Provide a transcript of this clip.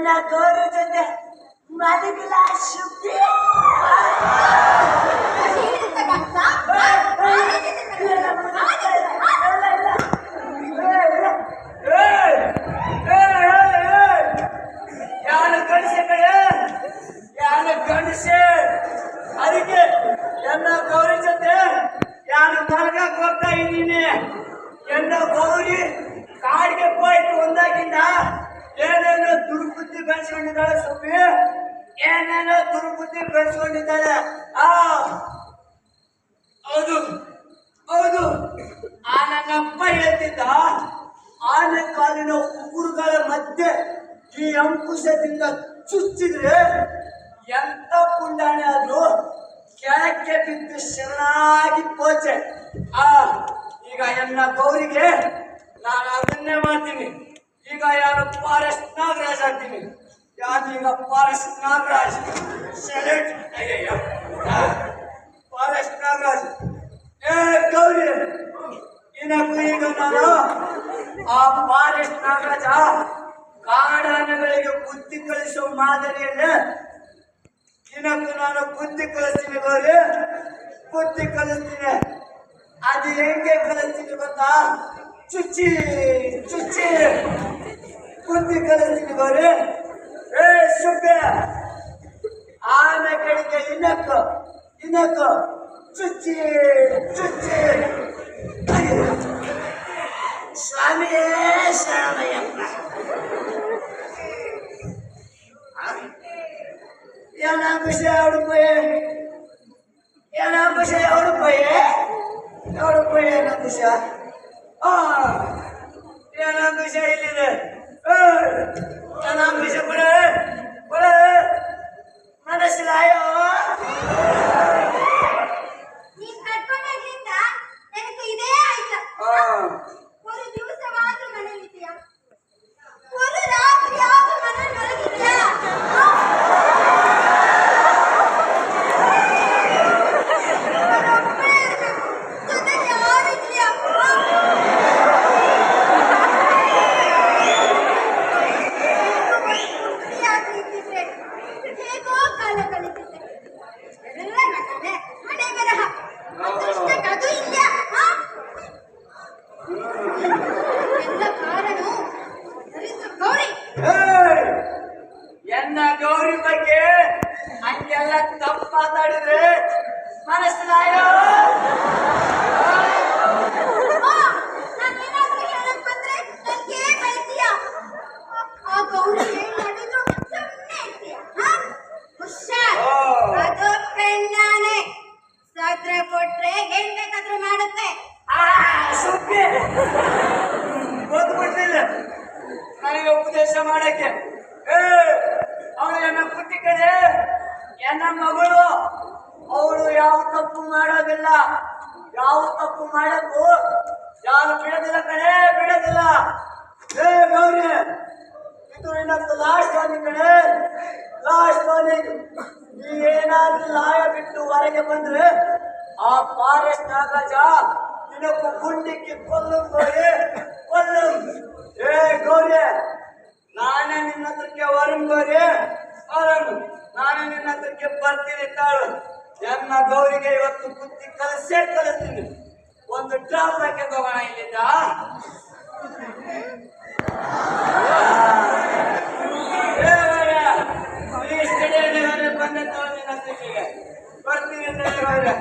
ಎನ್ನ ಗೌರವ ಜೊತೆ ಮಲಗಲ ಶುದ್ಧಿ ಯಾರು ಗಂಡಸೆ ಕಡೆ ಯಾರು ಗಂಡಸೆ ಅದಕ್ಕೆ ಎನ್ನ ಗೌರಿ ಜೊತೆ ಯಾರು ಮಲಗಕ್ಕೆ ಹೋಗ್ತಾ ಇದ್ದೀನಿ. ಎನ್ನ ಗೌರಿ ಕಾಡಿಗೆ ಹೋಯ್ತು ಒಂದಾಗಿಂದ ಏನೇನೋ ದುರ್ಬುದ್ಧಿ ಬೆಳೆಸ್ಕೊಂಡಿದ್ದಾಳೆ ಸುಮ್ಮಿ, ಏನೇನೋ ದುರ್ಬುದ್ಧಿ ಬೆಳೆಸ್ಕೊಂಡಿದ್ದಾಳೆ. ಹೌದು ಹೌದು, ಆ ನನ್ನಪ್ಪ ಹೇಳ್ತಿದ್ದ ಆನೆ ಕಾಲಿನ ಉಗುರುಗಳ ಮಧ್ಯೆ ಈ ಅಂಕುಶದಿಂದ ಚುಚ್ಚಿದ್ರೆ ಎಂತ ಪುಂಡಾಣೆ ಆದ್ರೂ ಕೆಳಕ್ಕೆ ಬಿದ್ದು ಶರಣಾಗಿ ಪೋಚೆ. ಈಗ ಎನ್ನ ಗೌರಿಗೆ ನಾನು ಅದನ್ನೇ ಮಾಡ್ತೀನಿ. ಈಗ ಯಾರು ಫಾರೆಸ್ಟ್ ನಾಗರಾಜ್ ಆಗ್ತೀನಿ. ಯಾರು ಈಗ ಫಾರೆಸ್ಟ್ ನಾಗರಾಜ್ ಸೆಲೆಕ್ಟ್ ಅಯ್ಯಯ್ಯ ಫಾರೆಸ್ಟ್ ನಾಗರಾಜ್. ಗೌರಿ ಇನ್ನಕ್ಕೂ ಈಗ ನಾನು ಆ ಫಾರೆಸ್ಟ್ ನಾಗರಾಜ ಕಾಡಾನೆಗಳಿಗೆ ಬುದ್ಧಿ ಕಳಿಸುವ ಮಾದರಿಯಲ್ಲಿ ಇನ್ನಕ್ಕೂ ನಾನು ಬುದ್ಧಿ ಕಳಿಸ್ತೀನಿ. ಗೌರಿ ಬುದ್ಧಿ ಕಲಿಸ್ತೀನಿ. ಅದು ಹೆಂಗೆ ಕಲಿಸ್ತೀನಿ ಗೊತ್ತಾ? ಚುಚ್ಚಿ ಚುಚ್ಚಿ ಬುದ್ಧಿ ಕಲಿಸ್ತೀನಿ. ಗೌರಿ ಸುಬ್ಬೆ ಆನೆ ಕಡೆಗೆ ಇನ್ನಕ್ಕು ಇನ್ನಕ್ಕು ಚುಚ್ಚಿ ಚುಚ್ಚಿ. ಸ್ವಾಮಿಯೇ ಶರಣಯ್ಯಪ್ಪ. ಏನಾಂಶ ರೂಪಾಯಿ ಏನಾಂಶ ರೂಪಾಯಿ ಏನಾಂಶ ಏನಾಂಶ ಇಲ್ಲಿದೆ. ಏನಾಂಶ ಕೊಡ ಕೊಡ ಮನಸ್ಸಿಲಾಯೋ ಎನ್ನ ಗೌರಿ ಬಗ್ಗೆ ಹಂಗೆಲ್ಲ ತಪ್ಪು ಮಾತಾಡಿದ್ರೆ ಮನಸ್ಸಿನಾಯೋ ಕೊಟ್ರೆ ಏನ್ ಬೇಕಾದ್ರೂ ಮಾಡುತ್ತೆ. ಸುಬ್ಬಿ ಗೊತ್ತುಬಿಡ್ಲಿಲ್ಲ ನನಗೆ ಉಪದೇಶ ಮಾಡಕ್ಕೆ. ಅವಳು ಎನ್ನ ಪುಟ್ಟಿ ಕಡೆ ಎನ್ನ ಮಗಳು. ಅವಳು ಯಾವ ತಪ್ಪು ಮಾಡೋದಿಲ್ಲ. ಯಾವ ತಪ್ಪು ಮಾಡಕ್ಕೂ ಯಾರು ಬಿಡೋದಿಲ್ಲ ಕಡೆ ಬಿಡೋದಿಲ್ಲ. ಗೌರಿ ಇದು ಇನ್ನೊಂದು ಲಾಸ್ಟ್ ವಾರ್ನಿಂಗ್ ಕಡೆ, ಲಾಸ್ಟ್ ವಾರ್ನಿಂಗ್. ನೀವೇನಾದ್ರೂ ಲಾಯ ಬಿಟ್ಟು ಹೊರಗೆ ಬಂದ್ರೆ ಆ ಫಾರೆಸ್ಟ್ ನಾಗರಾಜ ನಿನಗೂ ಗುಂಡಿಕ್ಕಿ ಕೊಲ್ಲು. ಗೌರಿ ಕೊಲ್ಲು. ಗೌರಿ ನಾನೇ ನಿನ್ನ ಹತ್ರಕ್ಕೆ ವರುಣ್. ಗೌರಿ ವರುಣ್ ನಾನೇ ನಿನ್ನ ಹತ್ರಕ್ಕೆ ಬರ್ತೀನಿ ತಾಳು. ಎನ್ನ ಗೌರಿಗೆ ಇವತ್ತು ಬುದ್ಧಿ ಕಲಿಸೇ ಕಲಿಸ್ತೀನಿ. ಒಂದು ಡ್ರಾಪ್ ಹಾಕಿ ಹೋಗೋಣ ಇಲ್ಲಿಂದ. ಪ್ಲೀಸ್ ಬಂದೆ ತಾಳು ನಿನ್ನ ಹತ್ರಕ್ಕೆ ಬರ್ತೀನಿ ಅಂತ ಹೇಳಿ.